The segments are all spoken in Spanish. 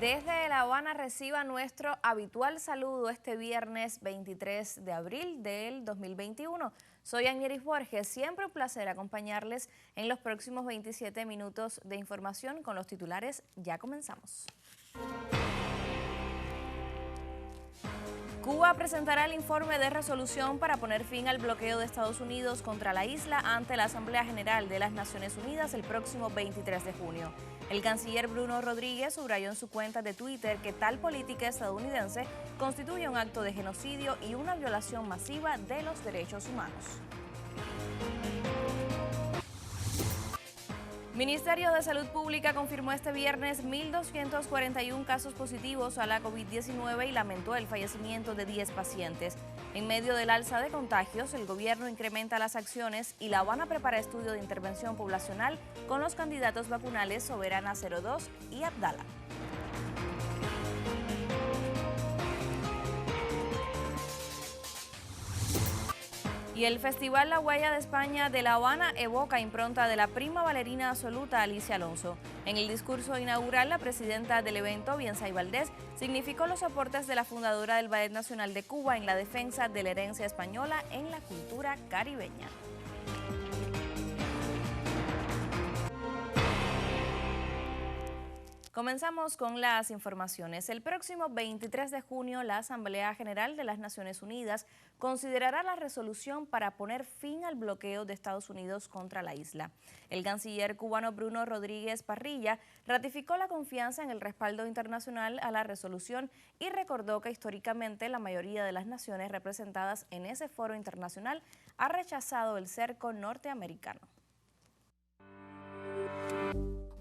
Desde La Habana reciba nuestro habitual saludo este viernes 23 de abril del 2021. Soy Agnieris Borges, siempre un placer acompañarles en los próximos 27 minutos de información con los titulares. Ya comenzamos. Cuba presentará el informe de resolución para poner fin al bloqueo de Estados Unidos contra la isla ante la Asamblea General de las Naciones Unidas el próximo 23 de junio. El canciller Bruno Rodríguez subrayó en su cuenta de Twitter que tal política estadounidense constituye un acto de genocidio y una violación masiva de los derechos humanos. Ministerio de Salud Pública confirmó este viernes 1.241 casos positivos a la COVID-19 y lamentó el fallecimiento de 10 pacientes. En medio del alza de contagios, el gobierno incrementa las acciones y La Habana prepara estudio de intervención poblacional con los candidatos vacunales Soberana 02 y Abdala. Y el Festival La Huella de España de La Habana evoca impronta de la prima bailarina absoluta Alicia Alonso. En el discurso inaugural, la presidenta del evento, Biensay Valdés, significó los aportes de la fundadora del Ballet Nacional de Cuba en la defensa de la herencia española en la cultura caribeña. Comenzamos con las informaciones. El próximo 23 de junio, la Asamblea General de las Naciones Unidas considerará la resolución para poner fin al bloqueo de Estados Unidos contra la isla. El canciller cubano Bruno Rodríguez Parrilla ratificó la confianza en el respaldo internacional a la resolución y recordó que históricamente la mayoría de las naciones representadas en ese foro internacional ha rechazado el cerco norteamericano.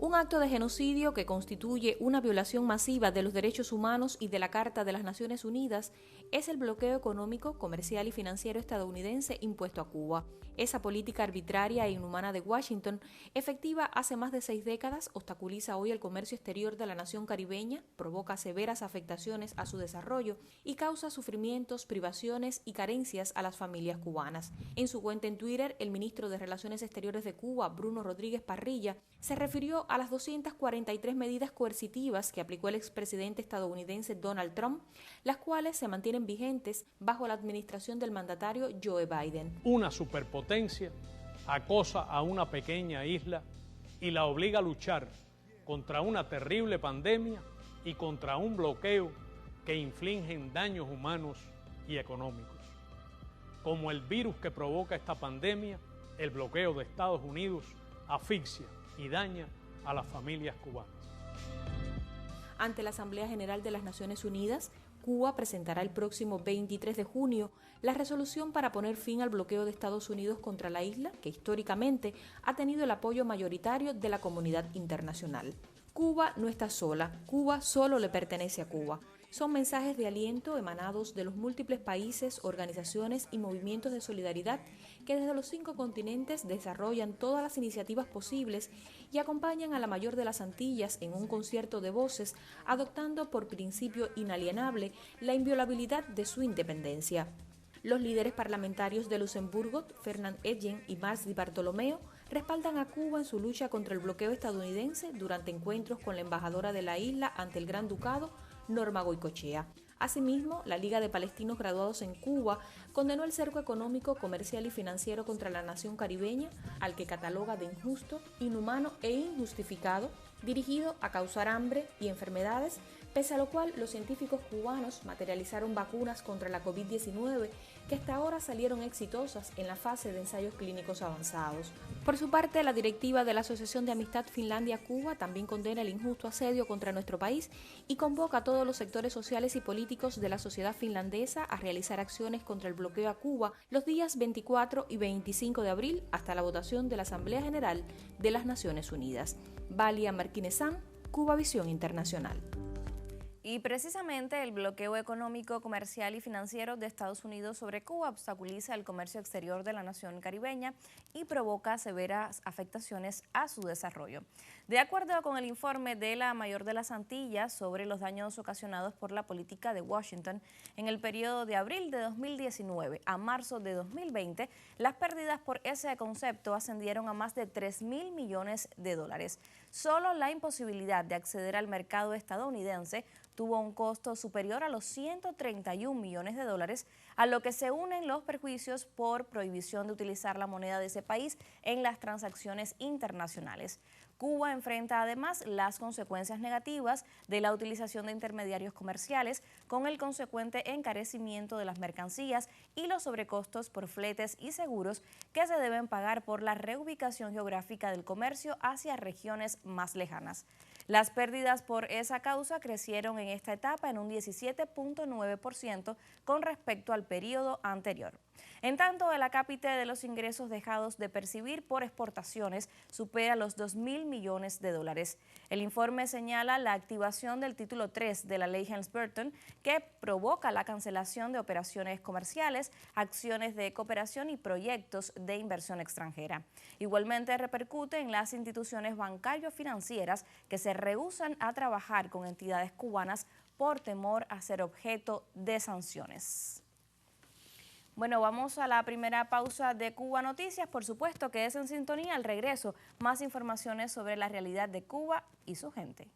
Un acto de genocidio que constituye una violación masiva de los derechos humanos y de la Carta de las Naciones Unidas es el bloqueo económico, comercial y financiero estadounidense impuesto a Cuba. Esa política arbitraria e inhumana de Washington, efectiva hace más de 6 décadas, obstaculiza hoy el comercio exterior de la nación caribeña, provoca severas afectaciones a su desarrollo y causa sufrimientos, privaciones y carencias a las familias cubanas. En su cuenta en Twitter, el ministro de Relaciones Exteriores de Cuba, Bruno Rodríguez Parrilla, se refirió a las 243 medidas coercitivas que aplicó el expresidente estadounidense Donald Trump, las cuales se mantienen vigentes bajo la administración del mandatario Joe Biden. Una superpotencia acosa a una pequeña isla y la obliga a luchar contra una terrible pandemia y contra un bloqueo que infligen daños humanos y económicos. Como el virus que provoca esta pandemia, el bloqueo de Estados Unidos asfixia y daña a las familias cubanas. Ante la Asamblea General de las Naciones Unidas, Cuba presentará el próximo 23 de junio la resolución para poner fin al bloqueo de Estados Unidos contra la isla, que históricamente ha tenido el apoyo mayoritario de la comunidad internacional. Cuba no está sola, Cuba solo le pertenece a Cuba. Son mensajes de aliento emanados de los múltiples países, organizaciones y movimientos de solidaridad que desde los 5 continentes desarrollan todas las iniciativas posibles y acompañan a la mayor de las Antillas en un concierto de voces, adoptando por principio inalienable la inviolabilidad de su independencia. Los líderes parlamentarios de Luxemburgo, Fernand Hedgen y Marx Di Bartolomeo, respaldan a Cuba en su lucha contra el bloqueo estadounidense durante encuentros con la embajadora de la isla ante el Gran Ducado, Norma Goicoechea. Asimismo, la Liga de Palestinos Graduados en Cuba condenó el cerco económico, comercial y financiero contra la nación caribeña, al que cataloga de injusto, inhumano e injustificado, dirigido a causar hambre y enfermedades, pese a lo cual los científicos cubanos materializaron vacunas contra la COVID-19 que hasta ahora salieron exitosas en la fase de ensayos clínicos avanzados. Por su parte, la directiva de la Asociación de Amistad Finlandia-Cuba también condena el injusto asedio contra nuestro país y convoca a todos los sectores sociales y políticos de la sociedad finlandesa a realizar acciones contra el bloqueo a Cuba los días 24 y 25 de abril hasta la votación de la Asamblea General de las Naciones Unidas. Valia Marquinezán, Cuba Visión Internacional. Y precisamente el bloqueo económico, comercial y financiero de Estados Unidos sobre Cuba obstaculiza el comercio exterior de la nación caribeña y provoca severas afectaciones a su desarrollo. De acuerdo con el informe de la Mayor de las Antillas sobre los daños ocasionados por la política de Washington, en el periodo de abril de 2019 a marzo de 2020, las pérdidas por ese concepto ascendieron a más de 3.000 millones de dólares. Solo la imposibilidad de acceder al mercado estadounidense tuvo un costo superior a los 131 millones de dólares, a lo que se unen los perjuicios por prohibición de utilizar la moneda de ese país en las transacciones internacionales. Cuba enfrenta además las consecuencias negativas de la utilización de intermediarios comerciales, con el consecuente encarecimiento de las mercancías y los sobrecostos por fletes y seguros que se deben pagar por la reubicación geográfica del comercio hacia regiones más lejanas. Las pérdidas por esa causa crecieron en esta etapa en un 17.9% con respecto al periodo anterior. En tanto, el acápite de los ingresos dejados de percibir por exportaciones supera los 2.000 millones de dólares. El informe señala la activación del título 3 de la ley Helms-Burton, que provoca la cancelación de operaciones comerciales, acciones de cooperación y proyectos de inversión extranjera. Igualmente repercute en las instituciones bancario-financieras que se rehúsan a trabajar con entidades cubanas por temor a ser objeto de sanciones. Bueno, vamos a la primera pausa de Cuba Noticias. Por supuesto que es en sintonía. Al regreso, más informaciones sobre la realidad de Cuba y su gente.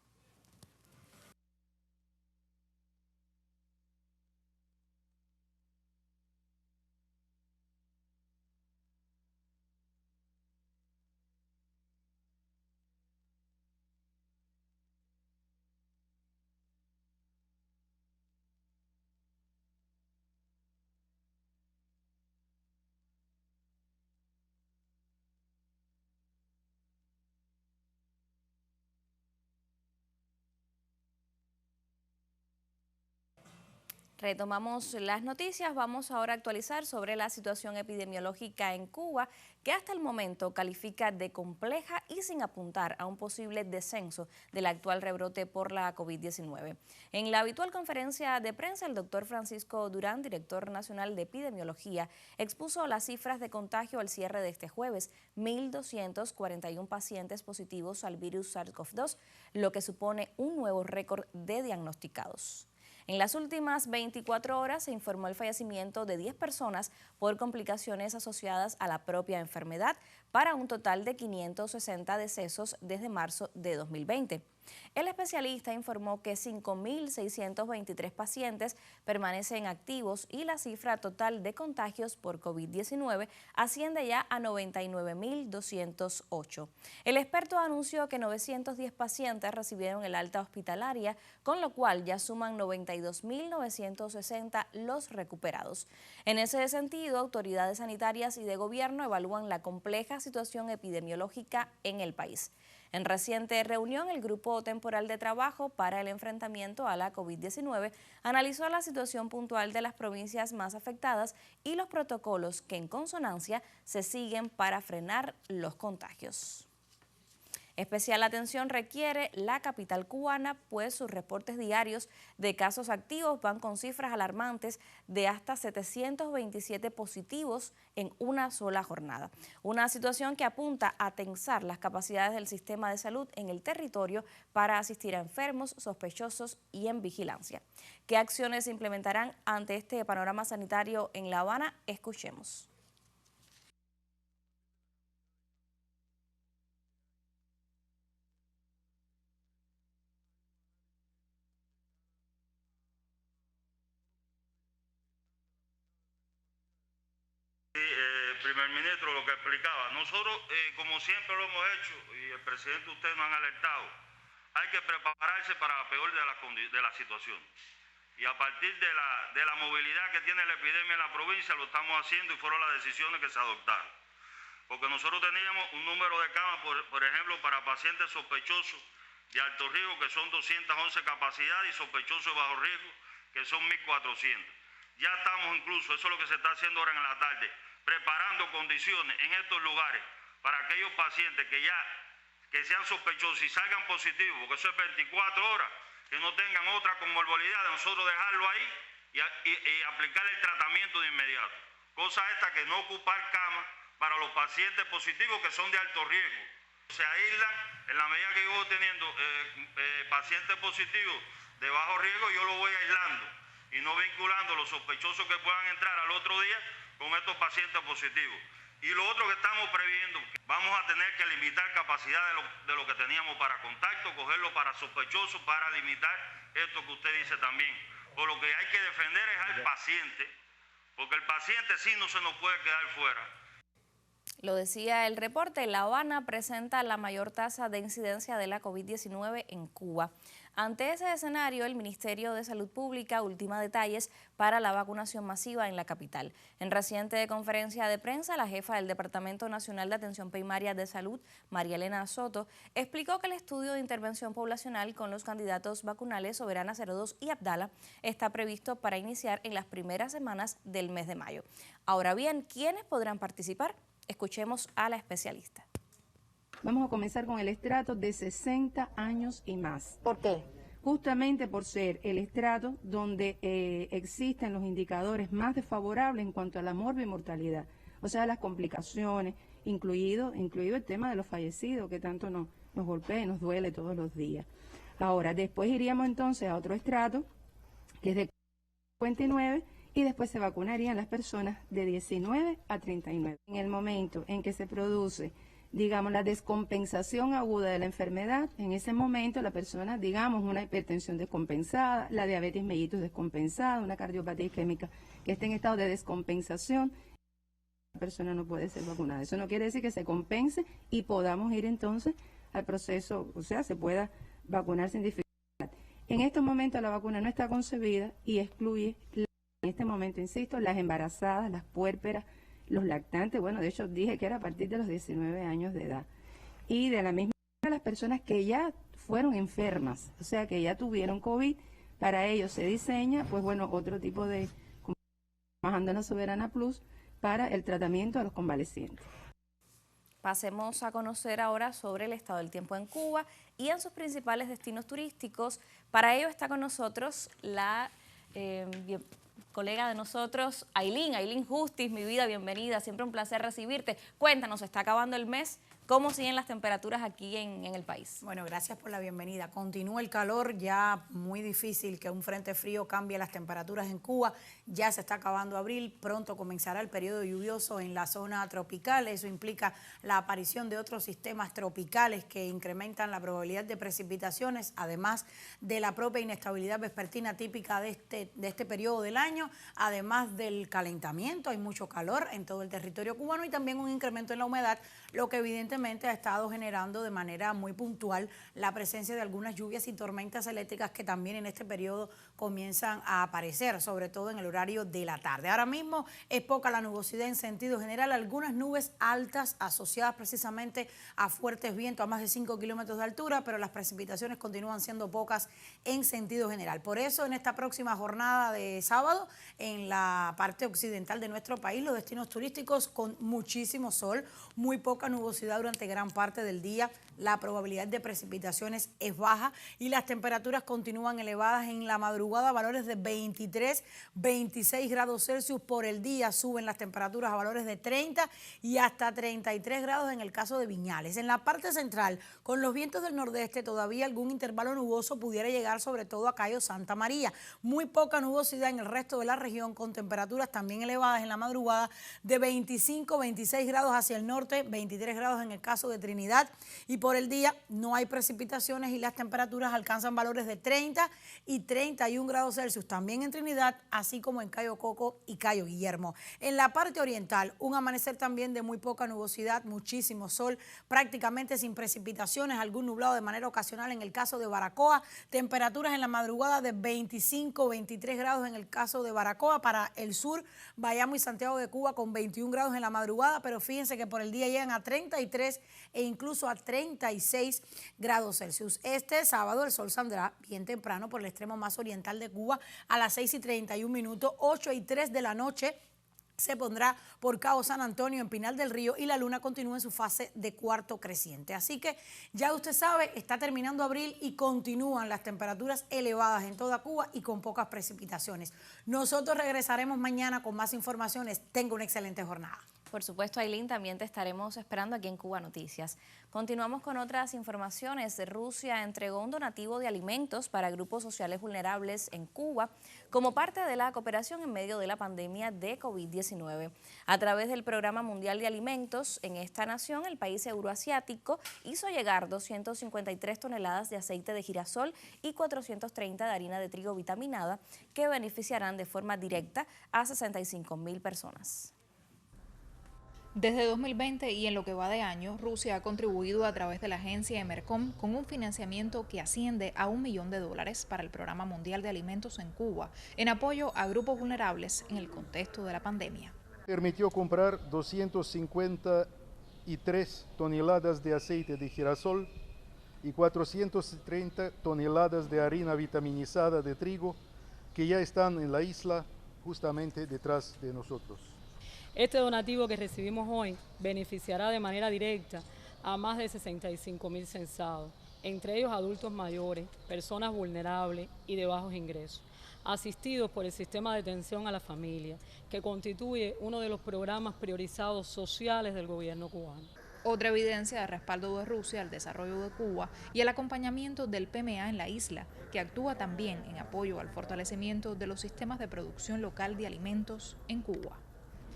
Retomamos las noticias. Vamos ahora a actualizar sobre la situación epidemiológica en Cuba, que hasta el momento califica de compleja y sin apuntar a un posible descenso del actual rebrote por la COVID-19. En la habitual conferencia de prensa, el doctor Francisco Durán, director nacional de epidemiología, expuso las cifras de contagio al cierre de este jueves: 1.241 pacientes positivos al virus SARS-CoV-2, lo que supone un nuevo récord de diagnosticados. En las últimas 24 horas se informó el fallecimiento de 10 personas por complicaciones asociadas a la propia enfermedad, para un total de 560 decesos desde marzo de 2020. El especialista informó que 5.623 pacientes permanecen activos y la cifra total de contagios por COVID-19 asciende ya a 99.208. El experto anunció que 910 pacientes recibieron el alta hospitalaria, con lo cual ya suman 92.960 los recuperados. En ese sentido, autoridades sanitarias y de gobierno evalúan la compleja situación epidemiológica en el país. En reciente reunión, el Grupo Temporal de Trabajo para el Enfrentamiento a la COVID-19 analizó la situación puntual de las provincias más afectadas y los protocolos que en consonancia se siguen para frenar los contagios. Especial atención requiere la capital cubana, pues sus reportes diarios de casos activos van con cifras alarmantes de hasta 727 positivos en una sola jornada. Una situación que apunta a tensar las capacidades del sistema de salud en el territorio para asistir a enfermos, sospechosos y en vigilancia. ¿Qué acciones se implementarán ante este panorama sanitario en La Habana? Escuchemos. Primer ministro, lo que explicaba, nosotros como siempre lo hemos hecho, y el presidente usted nos han alertado, hay que prepararse para la peor de las situaciones. Y a partir de la movilidad que tiene la epidemia en la provincia, lo estamos haciendo, y fueron las decisiones que se adoptaron. Porque nosotros teníamos un número de camas, por ejemplo, para pacientes sospechosos de alto riesgo, que son 211 capacidades, y sospechosos de bajo riesgo, que son 1.400. Ya estamos incluso, eso es lo que se está haciendo ahora en la tarde, preparando condiciones en estos lugares para aquellos pacientes que sean sospechosos y salgan positivos, porque eso es 24 horas, que no tengan otra comorbilidad, de nosotros dejarlo ahí y aplicar el tratamiento de inmediato. Cosa esta que no ocupar cama para los pacientes positivos que son de alto riesgo. Se aíslan en la medida que yo voy teniendo pacientes positivos de bajo riesgo, yo lo voy aislando y no vinculando los sospechosos que puedan entrar al otro día con estos pacientes positivos. Y lo otro que estamos previendo, vamos a tener que limitar capacidad de lo que teníamos para contacto, cogerlo para sospechosos, para limitar esto que usted dice también. Por lo que hay que defender es al paciente, porque el paciente sí no se nos puede quedar fuera. Lo decía el reporte, La Habana presenta la mayor tasa de incidencia de la COVID-19 en Cuba. Ante ese escenario, el Ministerio de Salud Pública ultima detalles para la vacunación masiva en la capital. En reciente conferencia de prensa, la jefa del Departamento Nacional de Atención Primaria de Salud, María Elena Soto, explicó que el estudio de intervención poblacional con los candidatos vacunales Soberana 02 y Abdala está previsto para iniciar en las primeras semanas del mes de mayo. Ahora bien, ¿quiénes podrán participar? Escuchemos a la especialista. Vamos a comenzar con el estrato de 60 años y más. ¿Por qué? Justamente por ser el estrato donde existen los indicadores más desfavorables en cuanto a la morbimortalidad, o sea, las complicaciones, incluido el tema de los fallecidos, que tanto nos golpea y nos duele todos los días. Ahora, después iríamos entonces a otro estrato, que es de 59, y después se vacunarían las personas de 19 a 39. En el momento en que se produce, digamos, la descompensación aguda de la enfermedad, en ese momento la persona, digamos, una hipertensión descompensada, la diabetes mellitus descompensada, una cardiopatía isquémica que esté en estado de descompensación, la persona no puede ser vacunada. Eso no quiere decir que se compense y podamos ir entonces al proceso, o sea, se pueda vacunar sin dificultad. En estos momentos la vacuna no está concebida y excluye, en este momento, insisto, las embarazadas, las puérperas, los lactantes, bueno, de hecho dije que era a partir de los 19 años de edad. Y de la misma manera las personas que ya fueron enfermas, o sea, que ya tuvieron COVID, para ellos se diseña, pues bueno, otro tipo de, trabajando en la Soberana Plus, para el tratamiento de los convalecientes. Pasemos a conocer ahora sobre el estado del tiempo en Cuba y en sus principales destinos turísticos. Para ello está con nosotros la colega de nosotros, Ailín Justis, mi vida, bienvenida, siempre un placer recibirte. Cuéntanos, está acabando el mes, ¿cómo siguen las temperaturas aquí en el país? Bueno, gracias por la bienvenida. Continúa el calor, ya muy difícil que un frente frío cambie las temperaturas en Cuba. Ya se está acabando abril, pronto comenzará el periodo lluvioso en la zona tropical. Eso implica la aparición de otros sistemas tropicales que incrementan la probabilidad de precipitaciones, además de la propia inestabilidad vespertina típica de este periodo del año, además del calentamiento. Hay mucho calor en todo el territorio cubano y también un incremento en la humedad, lo que evidentemente ha estado generando de manera muy puntual la presencia de algunas lluvias y tormentas eléctricas que también en este periodo comienzan a aparecer, sobre todo en el horario de la tarde. Ahora mismo es poca la nubosidad en sentido general, algunas nubes altas asociadas precisamente a fuertes vientos a más de 5 kilómetros de altura, pero las precipitaciones continúan siendo pocas en sentido general. Por eso en esta próxima jornada de sábado, en la parte occidental de nuestro país, los destinos turísticos con muchísimo sol, muy poca nubosidad durante gran parte del día, la probabilidad de precipitaciones es baja y las temperaturas continúan elevadas en la madrugada, valores de 23, 26 grados Celsius por el día, suben las temperaturas a valores de 30 y hasta 33 grados en el caso de Viñales. En la parte central, con los vientos del nordeste, todavía algún intervalo nuboso pudiera llegar sobre todo a Cayo Santa María. Muy poca nubosidad en el resto de la región, con temperaturas también elevadas en la madrugada de 25, 26 grados hacia el norte, 23 grados en el caso de Trinidad, y por el día no hay precipitaciones y las temperaturas alcanzan valores de 30 y 31 grados Celsius también en Trinidad, así como en Cayo Coco y Cayo Guillermo. En la parte oriental, un amanecer también de muy poca nubosidad, muchísimo sol, prácticamente sin precipitaciones, algún nublado de manera ocasional en el caso de Baracoa, temperaturas en la madrugada de 25, 23 grados en el caso de Baracoa. Para el sur, Bayamo y Santiago de Cuba con 21 grados en la madrugada, pero fíjense que por el día llegan a 33 e incluso a 36 grados Celsius. Este sábado el sol saldrá bien temprano por el extremo más oriental de Cuba a las 6:31, 8:03 de la noche. se pondrá por Cabo San Antonio en Pinal del Río y la luna continúa en su fase de cuarto creciente. Así que ya usted sabe, está terminando abril y continúan las temperaturas elevadas en toda Cuba y con pocas precipitaciones. Nosotros regresaremos mañana con más informaciones. Tenga una excelente jornada. Por supuesto, Ailín, también te estaremos esperando aquí en Cuba Noticias. Continuamos con otras informaciones. Rusia entregó un donativo de alimentos para grupos sociales vulnerables en Cuba como parte de la cooperación en medio de la pandemia de COVID-19. A través del Programa Mundial de Alimentos, en esta nación, el país euroasiático hizo llegar 253 toneladas de aceite de girasol y 430 de harina de trigo vitaminada que beneficiarán de forma directa a 65.000 personas. Desde 2020 y en lo que va de año, Rusia ha contribuido a través de la agencia Emercom con un financiamiento que asciende a $1 millón para el Programa Mundial de Alimentos en Cuba, en apoyo a grupos vulnerables en el contexto de la pandemia. Permitió comprar 253 toneladas de aceite de girasol y 430 toneladas de harina vitaminizada de trigo que ya están en la isla justamente detrás de nosotros. Este donativo que recibimos hoy beneficiará de manera directa a más de 65.000 censados, entre ellos adultos mayores, personas vulnerables y de bajos ingresos, asistidos por el Sistema de Atención a la Familia, que constituye uno de los programas priorizados sociales del gobierno cubano. Otra evidencia de respaldo de Rusia al desarrollo de Cuba y el acompañamiento del PMA en la isla, que actúa también en apoyo al fortalecimiento de los sistemas de producción local de alimentos en Cuba.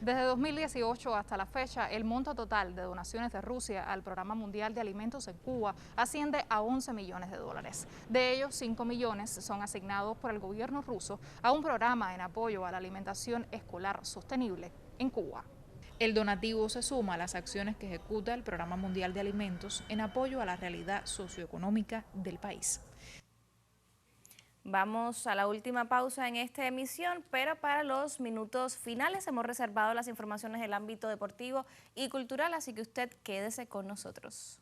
Desde 2018 hasta la fecha, el monto total de donaciones de Rusia al Programa Mundial de Alimentos en Cuba asciende a $11 millones. De ellos, 5 millones son asignados por el gobierno ruso a un programa en apoyo a la alimentación escolar sostenible en Cuba. El donativo se suma a las acciones que ejecuta el Programa Mundial de Alimentos en apoyo a la realidad socioeconómica del país. Vamos a la última pausa en esta emisión, pero para los minutos finales hemos reservado las informaciones del ámbito deportivo y cultural, así que usted quédese con nosotros.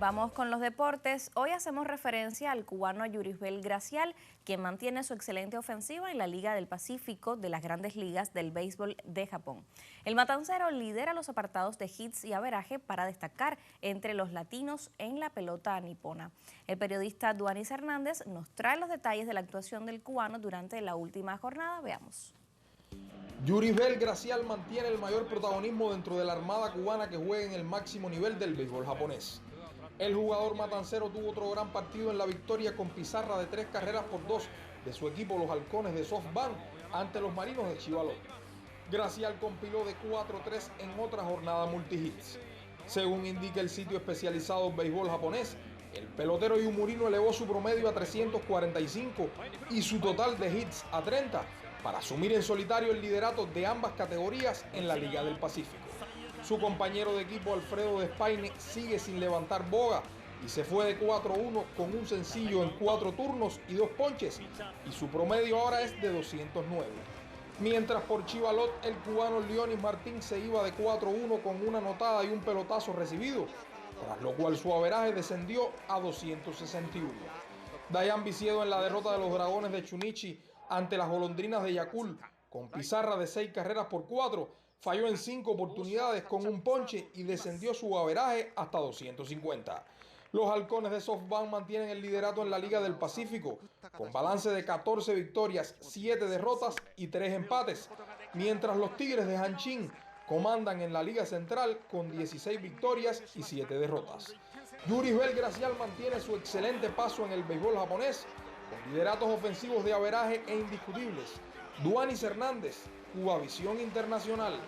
Vamos con los deportes. Hoy hacemos referencia al cubano Yurisbel Gracial, quien mantiene su excelente ofensiva en la Liga del Pacífico de las Grandes Ligas del Béisbol de Japón. El matancero lidera los apartados de hits y averaje para destacar entre los latinos en la pelota nipona. El periodista Duanis Hernández nos trae los detalles de la actuación del cubano durante la última jornada. Veamos. Yurisbel Gracial mantiene el mayor protagonismo dentro de la armada cubana que juega en el máximo nivel del béisbol japonés. El jugador matancero tuvo otro gran partido en la victoria con pizarra de 3-2 de su equipo, los Halcones de SoftBank, ante los Marinos de Chivalot. Gracial compiló de 4-3 en otra jornada multihits. Según indica el sitio especializado Béisbol Japonés, el pelotero yumurino elevó su promedio a 345 y su total de hits a 30 para asumir en solitario el liderato de ambas categorías en la Liga del Pacífico. Su compañero de equipo Alfredo Despaine sigue sin levantar boga y se fue de 4-1 con un sencillo en 4 turnos y 2 ponches, y su promedio ahora es de 209. Mientras por Chivalot el cubano Leonis Martín se iba de 4-1 con una anotada y un pelotazo recibido, tras lo cual su averaje descendió a 261. Dayan Viciedo en la derrota de los Dragones de Chunichi ante las Golondrinas de Yakult con pizarra de 6-4, falló en 5 oportunidades con un ponche y descendió su averaje hasta 250. Los Halcones de SoftBank mantienen el liderato en la Liga del Pacífico con balance de 14 victorias, 7 derrotas y 3 empates, mientras los Tigres de Hanxin comandan en la Liga Central con 16 victorias y 7 derrotas. Yurisbel Gracial mantiene su excelente paso en el béisbol japonés con lideratos ofensivos de averaje e indiscutibles, Duanis Hernández, Cubavisión Internacional.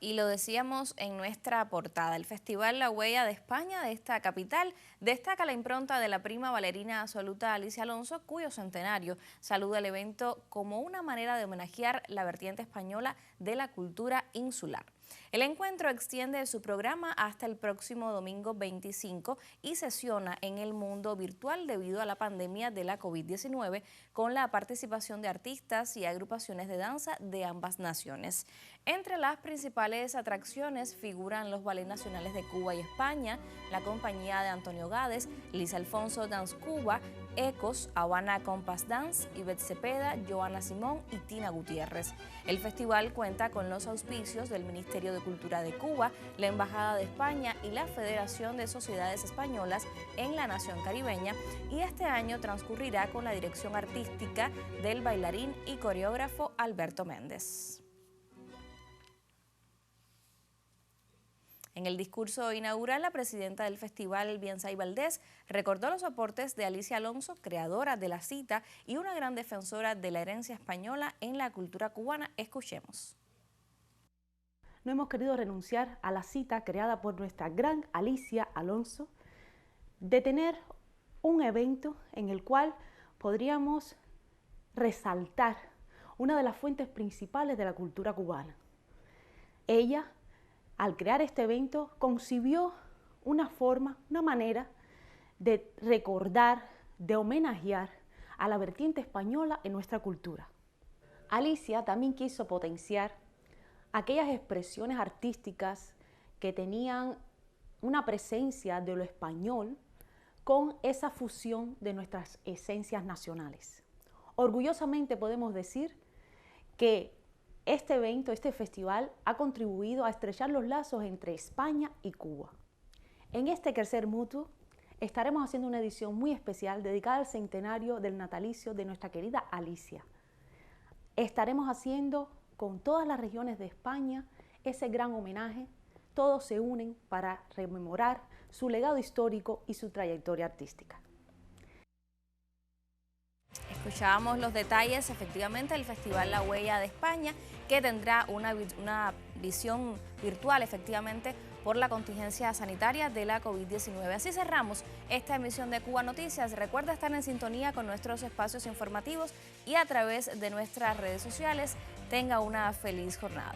Y lo decíamos en nuestra portada, el Festival La Huella de España de esta capital destaca la impronta de la prima bailarina absoluta Alicia Alonso, cuyo centenario saluda el evento como una manera de homenajear la vertiente española de la cultura insular. El encuentro extiende su programa hasta el próximo domingo 25 y sesiona en el mundo virtual debido a la pandemia de la COVID-19 con la participación de artistas y agrupaciones de danza de ambas naciones. Entre las principales atracciones figuran los ballets nacionales de Cuba y España, la compañía de Antonio Gades, Liz Alfonso Dance Cuba, Ecos, Habana Compass Dance, Ivette Cepeda, Joana Simón y Tina Gutiérrez. El festival cuenta con los auspicios del Ministerio de Cultura de Cuba, la Embajada de España y la Federación de Sociedades Españolas en la nación caribeña, y este año transcurrirá con la dirección artística del bailarín y coreógrafo Alberto Méndez. En el discurso inaugural, la presidenta del festival, Biensay Valdés, recordó los aportes de Alicia Alonso, creadora de la cita y una gran defensora de la herencia española en la cultura cubana. Escuchemos. No hemos querido renunciar a la cita creada por nuestra gran Alicia Alonso de tener un evento en el cual podríamos resaltar una de las fuentes principales de la cultura cubana. Ella, al crear este evento, concibió una forma, una manera de recordar, de homenajear a la vertiente española en nuestra cultura. Alicia también quiso potenciar aquellas expresiones artísticas que tenían una presencia de lo español con esa fusión de nuestras esencias nacionales. Orgullosamente podemos decir que este evento, este festival, ha contribuido a estrechar los lazos entre España y Cuba. En este crecer mutuo estaremos haciendo una edición muy especial dedicada al centenario del natalicio de nuestra querida Alicia. Estaremos haciendo con todas las regiones de España ese gran homenaje. Todos se unen para rememorar su legado histórico y su trayectoria artística. Escuchábamos los detalles, efectivamente, del Festival La Huella de España, que tendrá una visión virtual, efectivamente, por la contingencia sanitaria de la COVID-19. Así cerramos esta emisión de Cuba Noticias. Recuerda estar en sintonía con nuestros espacios informativos y a través de nuestras redes sociales. Tenga una feliz jornada.